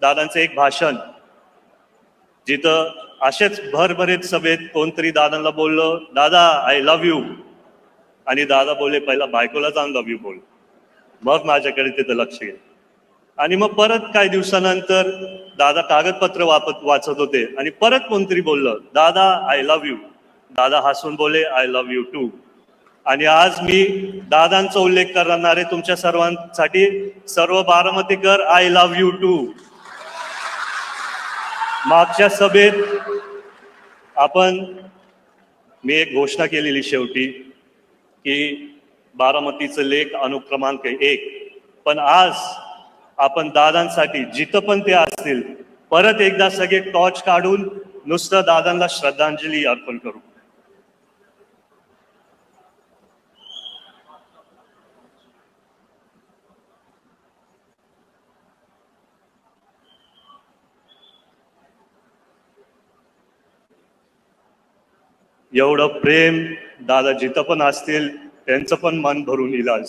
दादांचं एक भाषण, जिथं असेच भरभरीत सभेत कोणतरी दादांना बोललं, दादा आय लव्ह यू, आणि दादा बोलले पहिला बायकोला जाऊन लव्ह यू बोल. मग माझ्याकडे तिथं लक्ष गेलं. आणि मग परत काही दिवसानंतर दादा कागदपत्र वाचत होते आणि परत कोणतरी बोललं, दादा आय लव्ह यू. दादा हसून बोले आय लव्ह यू टू. आणि आज मी दादांचा उल्लेख करणारे तुमच्या सर्वांसाठी सर्व बारामतीकर आय लव्ह यू टू. मागच्या सभेत मी एक घोषणा केलेली शेवटी की बारामतीचं लेख अनुक्रमांक 1, पण आज आपण दादांसाठी जिथं पण ते असतील परत एकदा सगळे टॉर्च काढून नुसतं दादांना श्रद्धांजली अर्पण करू. एवढं प्रेम दादा जिथं पण असतील त्यांचं पण मन भरून येईल आज.